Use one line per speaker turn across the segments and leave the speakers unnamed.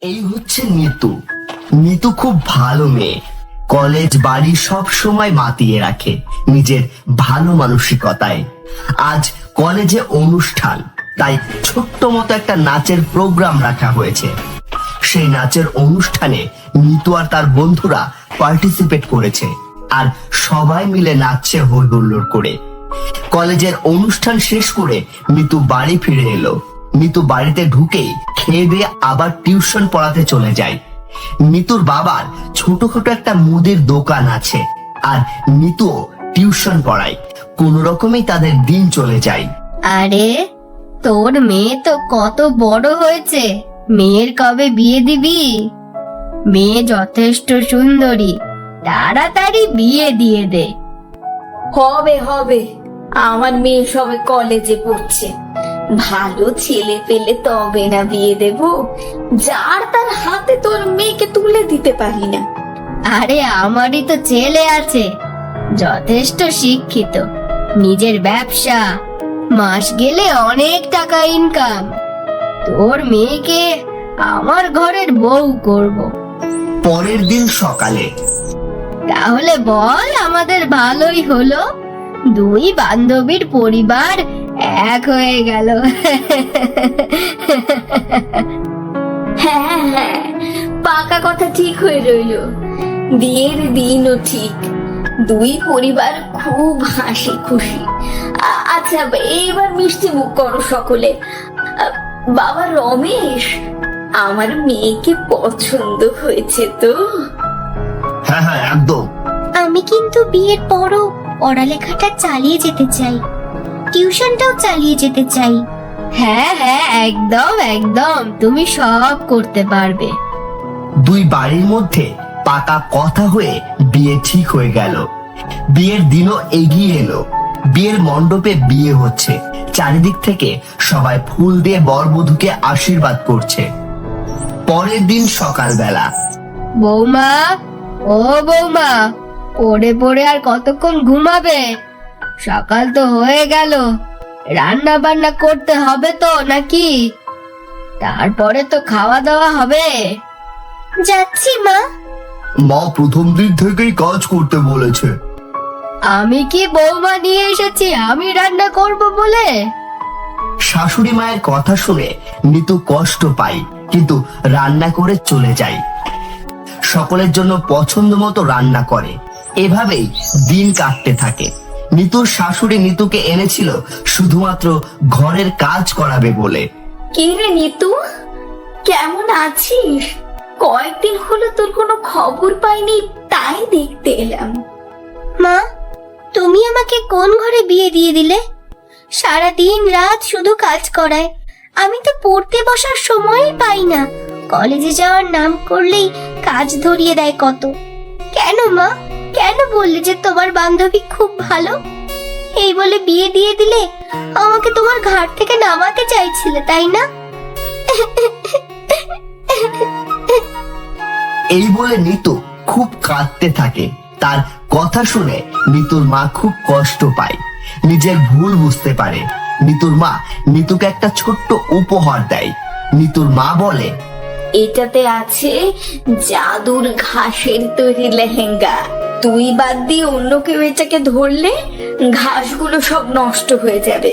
এই হচ্ছে নিতু। নিতু খুব ভালো মেয়ে, কলেজ বাড়ি সব সময় মাতিয়ে রাখে নিজের ভালো মানসিকতায়। আজ কলেজে অনুষ্ঠান, তাই ছোট্ট মতো একটা নাচের প্রোগ্রাম রাখা হয়েছে। সেই নাচের অনুষ্ঠানে নিতু আর তার বন্ধুরা পার্টিসিপেট করেছে, আর সবাই মিলে নাচছে হই হুল্লোড় করে। কলেজের অনুষ্ঠান শেষ করে নিতু বাড়ি ফিরে এলো। নিতু বাড়িতে ঢুকেই খেয়ে দিয়ে আবার টিউশন পড়াতে চলে যায়। নিতুর বাবার ছোটখাটো একটা মুদির দোকান আছে, আর নিতুও টিউশন পড়ায়। কোন রকমেই তাদের দিন চলে যায়।
আরে, তোর মেয়ে তো কত বড় হয়েছে, মেয়ের কবে বিয়ে দিবি? মেয়ে যথেষ্ট সুন্দরী, তাড়াতাড়ি বিয়ে দিয়ে দে।
হবে হবে, আমার মেয়ে সবে কলেজে পড়ছে, ভালো ছেলে পেলে তবে না বিয়ে দেব। যার তার হাতে তোর মেয়েকে তুলে দিতে পারি না।
আরে, আমারই তো ছেলে আছে, যথেষ্ট শিক্ষিত, নিজের ব্যবসা, মাস গেলে অনেক টাকা ইনকাম। তোর মেয়েকে আমার ঘরের বউ করব।
পরের দিন সকালে
তাহলে বল, আমাদের ভালোই হলো, দুই বান্ধবীর পরিবার এক হয়ে গেল।
হ্যাঁ হ্যাঁ, পাকা কথা ঠিক হয়ে রইলো। বিয়ের দিনও ঠিক, দুই পরিবার খুব হাসি খুশি। আচ্ছা, এবার মিষ্টি মুখ করো সকলে। বাবা রমেশ, আমার মেয়েকে পছন্দ হয়েছে তো?
হ্যাঁ হ্যাঁ, একদম।
আমি কিন্তু বিয়ের পরও পড়ালেখাটা চালিয়ে যেতে চাই, টিউশনটাও চালিয়ে যেতে চাই।
হ্যাঁ হ্যাঁ, একদম একদম, তুমি সব করতে পারবে।
দুই বাড়ির মধ্যে পাকা কথা হয়ে বিয়ে ঠিক হয়ে গেল। বিয়ের দিনও এগিয়ে এলো। বিয়ের মণ্ডপে বিয়ে হচ্ছে, চারিদিক থেকে সবাই ফুল দিয়ে বরবধূকে আশীর্বাদ করছে। পরের দিন সকালবেলা
বৌমা, ও বৌমা, পড়ে পড়ে আর কতক্ষণ ঘুমাবে? সকাল তো হয়ে গেল, রান্না বান্না করতে হবে তো নাকি? তারপরে তো খাওয়া দাওয়া হবে।
যাচ্ছি মা।
মা প্রথম দিন থেকেই কাজ করতে বলেছে।
আমি কি বৌমা নিয়ে এসেছি আমি রান্না করব বলে?
শাশুড়ি মায়ের কথা শুনে নিতু কষ্ট পায়, কিন্তু রান্না করে চলে যায়। সকলের জন্য পছন্দ মতো রান্না করে। এভাবেই দিন কাটতে থাকে। নিতুর শাশুড়ি নিতুকে এনেছিল শুধুমাত্র ঘরের কাজ করাবে বলে।
কি রে নিতু, কেমন আছিস? কয়েকদিন হলো তোর কোনো খবর পাইনি, তাই দেখতে এলাম।
মা, তুমি আমাকে কোন ঘরে বিয়ে দিয়ে দিলে? সারা দিন রাত শুধু কাজ করায়, আমি তো পড়তে বসার সময়ই পাই না। কলেজে যাওয়ার নাম করলেই কাজ ধরিয়ে দেয় কত। কেন মা, কেন বললে যে তোমার বান্ধবী খুব ভালো? এই বলে বিয়ে দিয়ে দিলে? আমাকে তোমার ঘাট থেকে নামাতে চাইছিলে, তাই না?
এই বলে নিতু খুব কাঁদতে থাকে। তার কথা শুনে নিতুর মা খুব কষ্ট পায়, নিজের ভুল বুঝতে পারে। নিতুর মা নিতুকে একটা ছোট্ট উপহার দেয়। নিতুর মা বলে,
এটাতে আছে জাদুর ঘাসের তৈরি লেহেঙ্গা। তুই বাদ দিয়ে অন্য কেউ এটাকে ধরলে ঘাসগুলো সব নষ্ট হয়ে যাবে।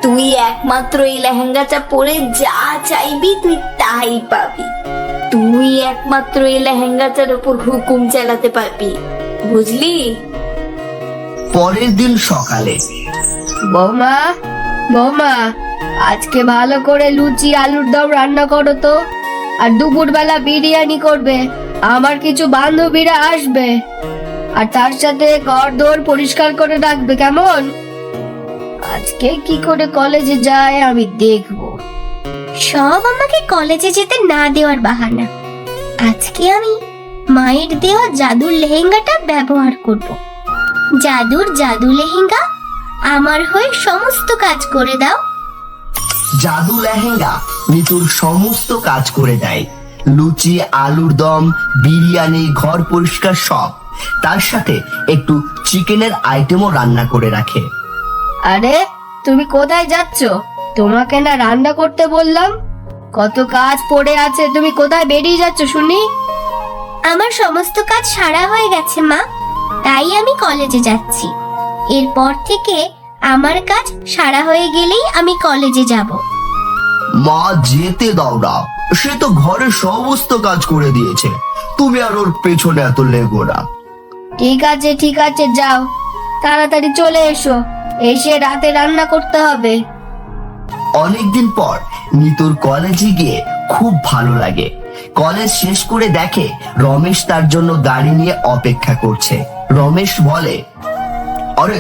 তুই একমাত্র এই লেহেঙ্গাটা পরে যা চাইবি তুই তাই পাবি। তুই একমাত্র এই লেহেঙ্গাটার উপর হুকুম চালাতে পারবি, বুঝলি?
পরের দিন সকালে
বৌমা, বৌমা, আজকে ভালো করে লুচি আলুর দম রান্না করো তো, আর দুপুরবেলা বিরিয়ানি করবে। আমার কিছু বান্ধবীরা আসবে, আর তার সাথে ঘর দোর পরিষ্কার করে রাখবে, কেমন? আজকে কি করে কলেজে যায় আমি দেখবো।
সব আমাকে কলেজে যেতে না দেওয়ার বাহানা। আজকে আমি মায়ের দেওয়া জাদুর লেহেঙ্গাটা ব্যবহার করব। জাদু লেহেঙ্গা, আমার হয়ে সমস্ত কাজ করে দাও।
জাদু লেহেঙ্গা নিতুর সমস্ত কাজ করে দেয়। লুচি, আলুর দম, বিরিয়ানি, ঘর পরিষ্কার সব। তার সাথে একটু চিকেনের আইটেমও রান্না করে রাখে।
আরে, তুমি কোথায় যাচ্ছ? তোমাকে না রান্না করতে বললাম? কত কাজ পড়ে আছে, তুমি কোথায় বেরিয়ে যাচ্ছ শুনি?
আমার সমস্ত কাজ সারা হয়ে গেছে মা, তাই আমি কলেজে যাচ্ছি। এরপর থেকে আমার কাজ সারা হয়ে গেলেই আমি কলেজে যাব।
মা যেতে দাও না, সে তো ঘরের সমস্ত কাজ করে দিয়েছে, তুমি আর ওর পেছনে এত লেগো না।
ঠিক আছে যাও, তাড়াতাড়ি চলে এসো, এসে রাতে রান্না করতে হবে।
অনেকদিন পর নিতুর কলেজে গিয়ে খুব ভালো লাগে। কলেজ শেষ করে দেখে রমেশ তার জন্য গাড়ি নিয়ে অপেক্ষা করছে। রমেশ বলে, আরে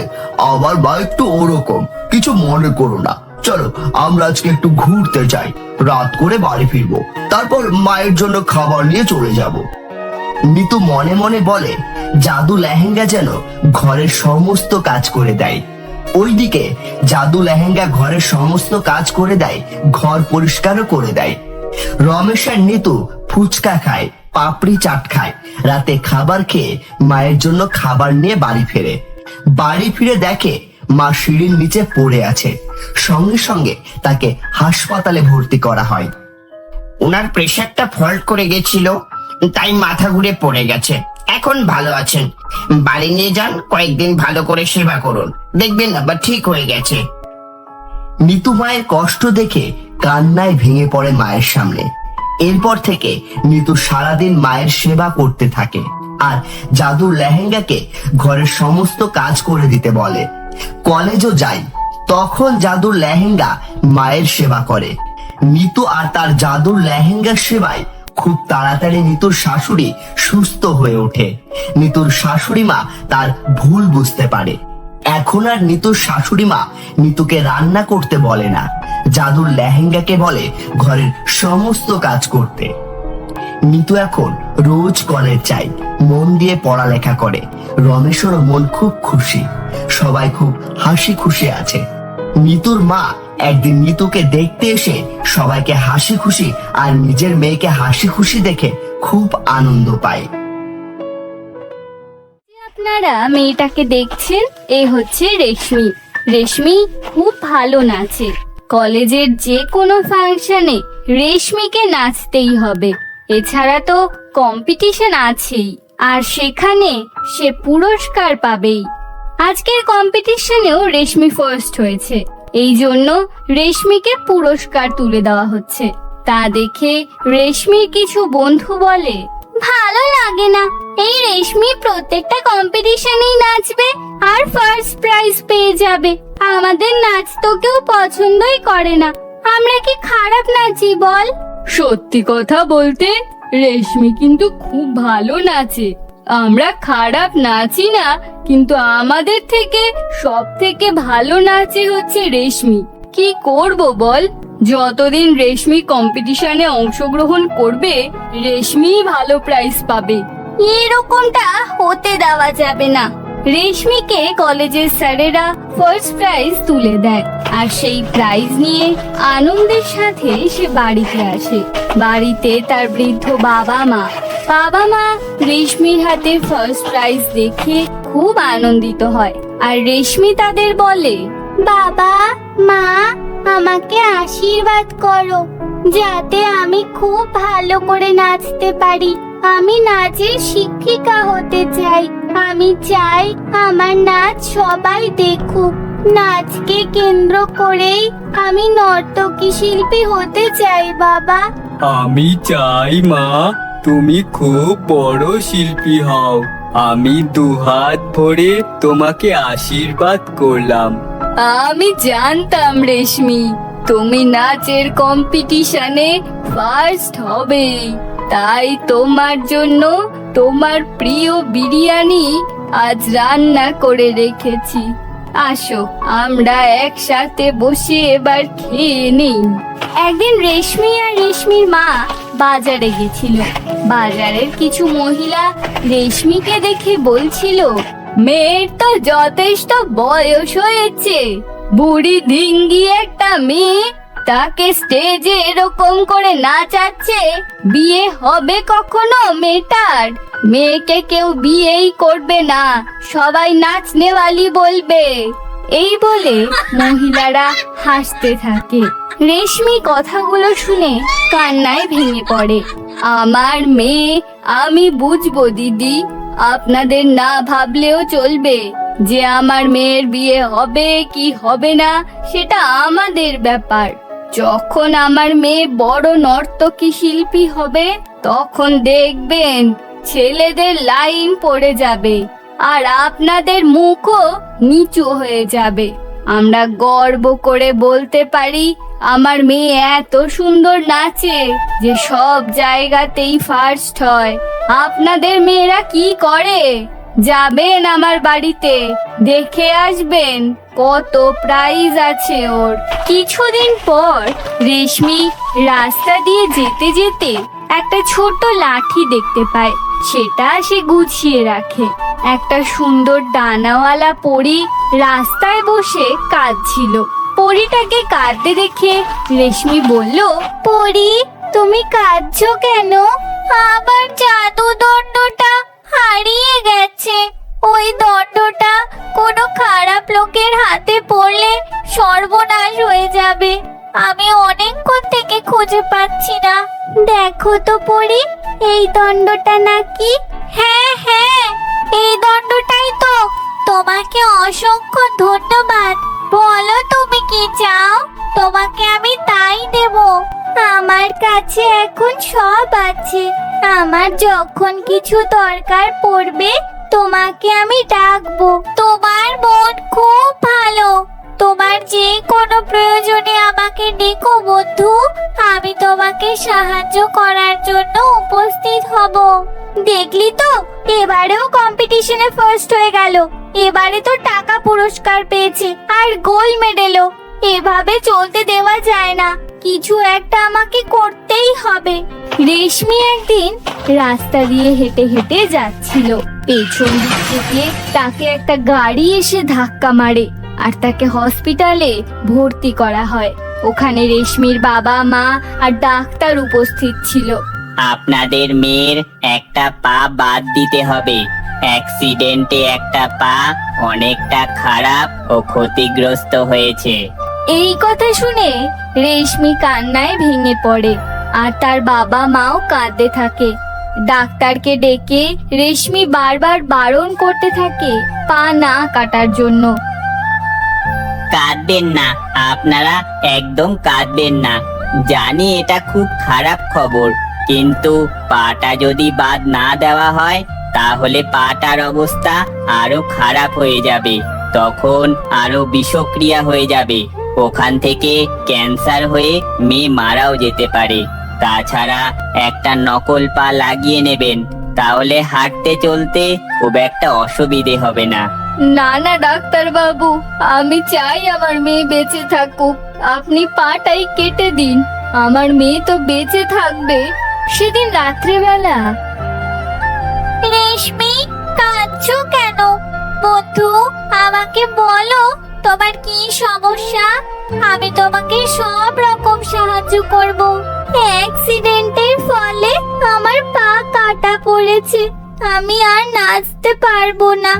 আমার মা একটু ওরকম, কিছু মনে করো না, চলো আমরা আজকে একটু ঘুরতে যাই, রাত করে বাড়ি ফিরবো, তারপর মায়ের জন্য খাবার নিয়ে চলে যাব। নিতু মনে মনে বলে, জাদু লেহেঙ্গা যেন ঘরের সমস্ত কাজ করে দেয়। ওইদিকে জাদু লেহেঙ্গা ঘরের সমস্ত কাজ করে দেয়, ঘর পরিষ্কারও করে দেয়। রমেশ আর নিতু ফুচকা খায়, পাপড়ি চাট খায়, রাতে খাবার খেয়ে মায়ের জন্য খাবার নিয়ে বাড়ি ফেরে। বাড়ি ফিরে দেখে মা সিঁড়ির নিচে পড়ে আছে। সঙ্গে সঙ্গে তাকে হাসপাতালে ভর্তি করা হয়।
ওনার প্রেশারটা ফল্ট করে গেছিল, তাই মাথা ঘুরে পড়ে গেছে, এখন ভালো আছেন। বাড়ি নিয়ে যান, কয়েকদিন ভালো করে সেবা করুন, দেখবেন আবার ঠিক হয়ে গেছে।
নিতু মায়ের কষ্ট দেখে কান্নায় ভেঙে পড়ে মায়ের সামনে। এরপর থেকে নিতু সারাদিন মায়ের সেবা করতে থাকে আর জাদুর লেহেঙ্গাকে ঘরের সমস্ত কাজ করে দিতে বলে। কলেজও যায়, তখন জাদুর লেহেঙ্গা মায়ের সেবা করে। নিতু আর তার জাদুর লেহেঙ্গার সেবায় খুব তাড়াতাড়ি নিতুর শাশুড়ি সুস্থ হয়ে ওঠে। নিতুর শাশুড়ি মা তার ভুল বুঝতে পারে। এখন আর নিতুর শাশুড়ি মা নিতুকে রান্না করতে বলে না, জাদুর লেহেঙ্গাকে বলে ঘরের সমস্ত কাজ করতে। নিতু এখন রোজ কলেজ যায়, মন দিয়ে পড়ালেখা করে। রমেশেরও মন খুব খুশি, সবাই খুব হাসি খুশি আছে। নিতুর মা একদিন নিতুকে দেখতে এসে সবাইকে হাসি খুশি আর নিজের মেয়েকে হাসি খুশি দেখে খুব আনন্দ পায়।
আপনারা মেয়েটাকে দেখছেন, এ হচ্ছে রেশমি। রেশমি খুব ভালো নাচে। কলেজের যে কোনো ফাংশনে রেশমিকে নাচতেই হবে, এছাড়া তো কম্পিটিশন আছেই, আর সেখানে সে পুরস্কার পাবেই। আজকের কম্পিটিশনেও রেশমি ফার্স্ট হয়েছে, এই জন্য রেশমিকে পুরস্কার তুলে দেওয়া হচ্ছে। তা দেখে রেশমির কিছু বন্ধু বলে, ভালো লাগে না, এই রেশমি প্রত্যেকটা কম্পিটিশনেই নাচবে আর ফার্স্ট প্রাইজ পেয়ে যাবে। আমাদের নাচ তো কেউ পছন্দই করে না, আমরা কি খারাপ নাচি বল? সত্যি কথা বলতে রেশমি কিন্তু খুব ভালো নাচে। আমরা খারাপ নাচি না, কিন্তু আমাদের থেকে সব থেকে ভালো নাচে হচ্ছে রেশমি। কি করব বল, যতদিন রেশমি কম্পিটিশনে অংশগ্রহণ করবে রেশমি ভালো প্রাইজ পাবে। এরকমটা হতে দেওয়া যাবে না। রেশমিকে কলেজের স্যারেরা ফার্স্ট প্রাইজ তুলে দেয় আর সেই প্রাইজ নিয়ে আনন্দের সাথে সে বাড়িতে আসে। বাড়িতে তার বৃদ্ধ বাবা মা রেশমির হাতে ফার্স্ট প্রাইজ দেখে খুব আনন্দিত হয় আর রেশমি তাদের বলে, বাবা মা আমাকে আশীর্বাদ করো যাতে আমি খুব ভালো করে নাচতে পারি। আমি নাচের শিক্ষিকা হতে চাই। আমি চাই আমার নাচ সবাই দেখুক। নাচকে কেন্দ্র করেই আমি নর্তকী শিল্পী হতে চাই বাবা।
আমি চাই মা তুমি খুব বড় শিল্পী হও। আমি দুহাত ভরে তোমাকে আশীর্বাদ করলাম।
আমি জানতাম রেশমি তুমি নাচের কম্পিটিশনে ফার্স্ট হবে, তাই তোমার জন্য তোমার প্রিয় বিরিয়ানি আজ রান্না করে রেখেছি। আসো আমরা একসাথে বসে এবার খেয়ে নিই। একদিন রেশমি আর রেশমির মা বাজারে গেছিল। বাজারের কিছু মহিলা রেশমিকে দেখে বলছিল, মেয়ের তো যথেষ্ট বয়স হয়েছে, বুড়ি ধিঙ্গি একটা মেয়ে তাকে স্টেজে এরকম করে নাচাচ্ছে, বিয়ে হবে কখনো মেয়েটার? মেয়েকে কেউ বিয়েই করবে না, সবাই নাচনেওয়ালি বলবে। এই বলে মহিলারা হাসতে থাকে। রেশমি কথাগুলো শুনে কান্নায় ভেঙে পড়ে। আমার মেয়ে, আমি বুঝবো দিদি, আপনাদের না ভাবলেও চলবে যে আমার মেয়ের বিয়ে হবে কি হবে না সেটা আমাদের ব্যাপার। যখন আমার মেয়ে বড় নর্তকী শিল্পী হবে তখন দেখবেন ছেলেদের লাইন পড়ে যাবে আর আপনাদের মুখও নিচু হয়ে যাবে। আমরা গর্ব করে বলতে পারি আমার মেয়ে এত সুন্দর নাচে যে সব জায়গাতেই ফার্স্ট হয়। আপনাদের মেয়েরা কি করে? যাবেন আমার বাড়িতে, দেখে আসবেন কত প্রাইজ আছে ওর। কিছুদিন পর রেশমি রাস্তা দিয়ে যেতে যেতে একটা ছোট লাঠি দেখতে পায়। সেটা সে গুছিয়ে রাখে। একটা সুন্দর ডানাওয়ালা পরী রাস্তায় বসে কাঁদছিল। পরীটাকে কাঁদতে দেখে রেশমি বলল, পরী, তুমি কাঁদছো কেন? আমার জাদু দণ্ডটা হারিয়ে গেছে। ওই দণ্ডটা কোনো খারাপ লোকের হাতে পড়লে সর্বনাশ হয়ে যাবে। আমি অনেকক্ষণ থেকে খুঁজে পাচ্ছি না। দেখো তো পরী, এই দণ্ডটা নাকি? হ্যাঁ হ্যাঁ, এই দণ্ডটাই তো। তোমাকে অসংখ্য ধন্যবাদ। বলো তুমি কি চাও, তোমাকে আমি তাই দেব। আমার কাছে এখন সব আছে। আমার যখন কিছু দরকার পড়বে তোমাকে আমি ডাকবো। তোমার মন খুব ভালো। তোমার যে কোনো প্রয়োজনে আমাকে ডেকো বন্ধু, আমি তোমাকে সাহায্য করার জন্য উপস্থিত হব। দেখলি তো, এবারেও কম্পিটিশনে ফার্স্ট হয়ে গেল। এবারে তো টাকা পুরস্কার পেয়েছে আর গোল্ড মেডেলও। এভাবে চলতে দেওয়া যায় না, কিছু একটা আমাকে করতেই হবে। রেশমি একদিন রাস্তা দিয়ে হেঁটে হেঁটে যাচ্ছিল। পেছন দিক থেকে তাকে একটা গাড়ি এসে ধাক্কা মারে আর তাকে হসপিটালে ভর্তি করা হয়। ওখানে রেশমির বাবা মা আর ডাক্তার উপস্থিত ছিল।
আপনাদের মেয়ের একটা পা বাদ দিতে হবে। অ্যাক্সিডেন্টে একটা পা অনেকটা খারাপ ও ক্ষতিগ্রস্ত হয়েছে।
এই কথা শুনে রেশমি কান্নায় ভেঙে পড়ে আর তার বাবা মাও কাঁদতে থাকে। ডাক্তারকে ডেকে রেশমি বারবার বারণ করতে থাকে পা না কাটার জন্য।
কাঁদবেন না, আপনারা একদম কাঁদবেন না। জানি এটা খুব খারাপ খবর, কিন্তু পাটা যদি বাদ না দেওয়া হয় তাহলে পাটার অবস্থা আরো খারাপ হয়ে যাবে। তখন আরো বিষক্রিয়া হয়ে যাবে। ওখান থেকে ক্যান্সার হয়ে মেয়ে মারাও যেতে পারে। তাছাড়া একটা নকল পা লাগিয়ে নেবেন, তাহলে হাঁটতে চলতে খুব একটা অসুবিধে হবে না।
না না ডাক্তার বাবু, আমি চাই আমার মেয়ে বেঁচে থাকুক। আপনি পাটাই কেটে দিন, আমার মেয়ে তো বেঁচে থাকবে। সেদিন রাত্রিবেলা
রেশমি, কাঁদছো কেন? বন্ধু, আমাকে বলো তোমার কি সমস্যা। আমি তোমাকে সব রকম সাহায্য করব। অ্যাক্সিডেন্টের ফলে আমার পা কাটা পড়েছে, আমি আর নাচতে পারবো না।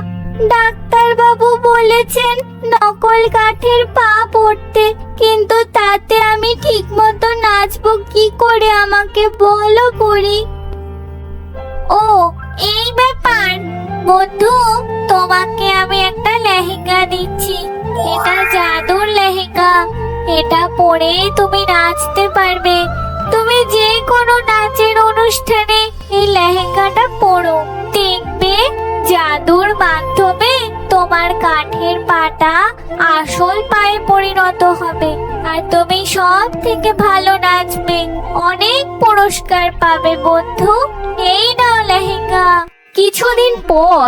ডাক্তার বাবু বলেছেন নকল কাঠের পা পড়তে, কিন্তু তাতে আমি ঠিকমতো নাচবো কি করে, আমাকে বলো পরি। ও, এই ব্যাপার। বন্ধু, তোমাকে আমি একটা লেহেঙ্গা দিচ্ছি। এটা জাদুর লেহেঙ্গা। এটা পরে তুমি নাচতে পারবে। তুমি যে কোনো নাচের অনুষ্ঠানে এই লেহেঙ্গাটা পরো, দেখবে জাদুর মাধ্যমে তোমার কাঠের পাটা আসল পায়ে পরিণত হবে আর তুমি সব থেকে ভালো নাচবে। অনেক পুরস্কার পাবে বন্ধু। এই নাও লেহেঙ্গা।
কিছুদিন পর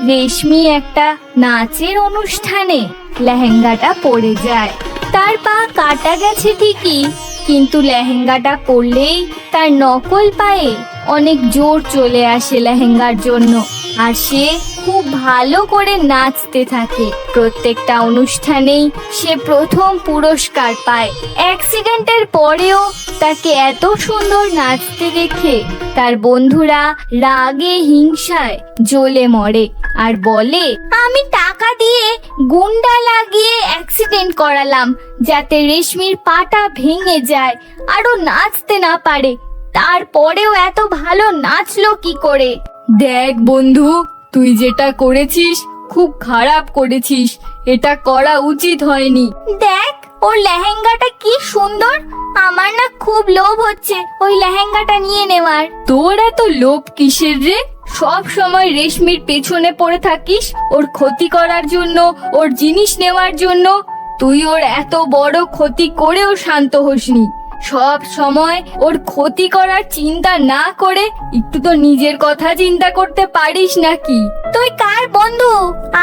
রেশমি একটা নাচের অনুষ্ঠানে লেহেঙ্গাটা পরে যায়। তার পা কাটা গেছে ঠিকই, কিন্তু লেহেঙ্গাটা পরলেই তার নকল পায়ে অনেক জোর চলে আসে লেহেঙ্গার জন্য, আর সে খুব ভালো করে নাচতে থাকে। প্রত্যেকটা অনুষ্ঠানেই সে প্রথম পুরস্কার পায়। অ্যাক্সিডেন্টের পরেও তাকে এত সুন্দর নাচতে দেখে তার বন্ধুরা রাগে হিংসায় জ্বলে মরে আর বলে,
আমি টাকা
টাকা দিয়ে গুন্ডা লাগিয়ে অ্যাক্সিডেন্ট করালাম, যাতে রেশমির পাটা ভেঙে যায় আর ও নাচতে না পারে। তারপরেও এত ভালো নাচলো কি করে?
দেখ বন্ধু, তুই যেটা করেছিস খুব খারাপ করেছিস, এটা করা উচিত হয়নি।
দেখ ওর লেহেঙ্গাটা কি সুন্দর, আমার না খুব লোভ হচ্ছে ওই লেহেঙ্গাটা নিয়ে নেওয়ার।
তোর এত লোভ কিসের রে? সব সময় রেশমির পেছনে পড়ে থাকিস ওর ক্ষতি করার জন্য, ওর জিনিস নেওয়ার জন্য। তুই ওর এত বড় ক্ষতি করেও শান্ত হোসনি। সব সময় ওর ক্ষতি করার চিন্তা না করে একটু তো নিজের কথা চিন্তা করতে পারিস নাকি?
তুই কার বন্ধু,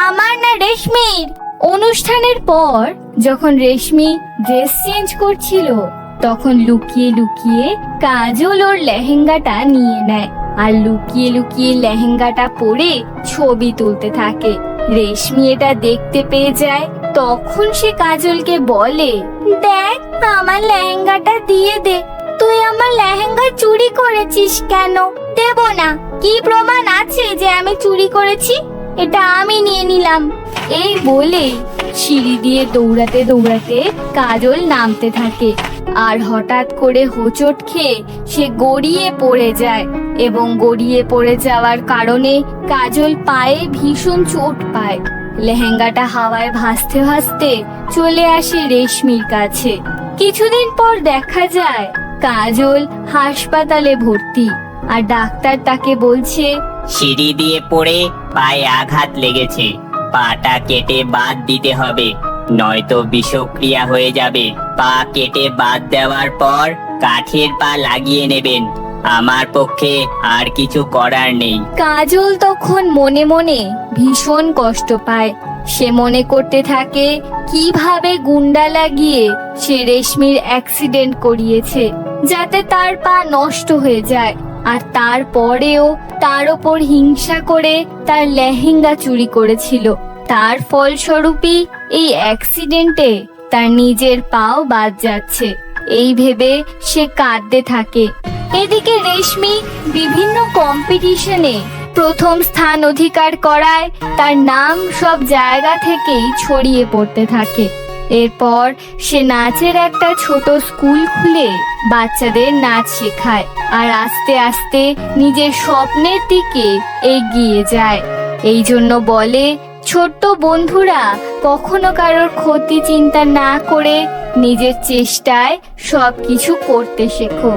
আমার না রেশমির?
অনুষ্ঠানের পর যখন রেশমি ড্রেস চেঞ্জ করছিল, তখন লুকিয়ে লুকিয়ে কাজল ওর লেহেঙ্গাটা নিয়ে নেয় আর লুকিয়ে লুকিয়ে লেহেঙ্গাটা পরে ছবি তুলতে থাকে। রেশমি এটা দেখতে পেয়ে যায়, তখন সে কাজলকে বলে,
দেখ আমার লেহেঙ্গাটা দিয়ে দে। তুই আমার লেহেঙ্গা চুরি করেছিস কেন? দেব না। কি প্রমাণ আছে যে আমি চুরি করেছি? এটা আমি নিয়ে নিলাম।
এই বলে সিঁড়ি দিয়ে দৌড়াতে দৌড়াতে কাজল নামতে থাকে আর হঠাৎ করে হোঁচট খেয়ে সে গড়িয়ে পড়ে যায় এবং গড়িয়ে পড়ে যাওয়ার কারণে কাজল পায়ে ভীষণ চোট পায়। লেহেঙ্গাটা হাওয়ায় ভাসতে ভাসতে চলে আসে রেশমির কাছে। কিছুদিন পর দেখা যায় কাজল হাসপাতালে ভর্তি আর ডাক্তার তাকে বলছে,
সিঁড়ি দিয়ে পড়ে পায়ে আঘাত লেগেছে, পাটা কেটে বাদ দিতে হবে, নয়তো বিষক্রিয়া হয়ে যাবে। পা কেটে বাদ দেওয়ার পর কাঠের পা লাগিয়ে নেবেন, আমার পক্ষে আর কিছু করার নেই।
কাজল তখন মনে মনে ভীষণ কষ্ট পায়। সে মনে করতে থাকে কিভাবে গুন্ডা লাগিয়ে সে রেশমির অ্যাক্সিডেন্ট করিয়েছে, যাতে তার পা নষ্ট হয়ে যায়। আর তারপরেও তার ওপর হিংসা করে তার লেহেঙ্গা চুরি করেছিল। তার ফলস্বরূপই এই অ্যাক্সিডেন্টে তার নিজের পাও বাদ যাচ্ছে। এই ভেবে সে কাঁদতে থাকে। এদিকে রেশমি বিভিন্ন কম্পিটিশনে প্রথম স্থান অধিকার করায় তার নাম সব জায়গা থেকেই ছড়িয়ে পড়তে থাকে। এরপর সে নাচের একটা ছোট স্কুল খুলে বাচ্চাদের নাচ শেখায় আর আস্তে আস্তে নিজের স্বপ্নের দিকে এগিয়ে যায়। এই জন্য বলে, ছোট্ট বন্ধুরা কখনো কারোর ক্ষতি চিন্তা না করে নিজের চেষ্টায় সবকিছু করতে শেখো।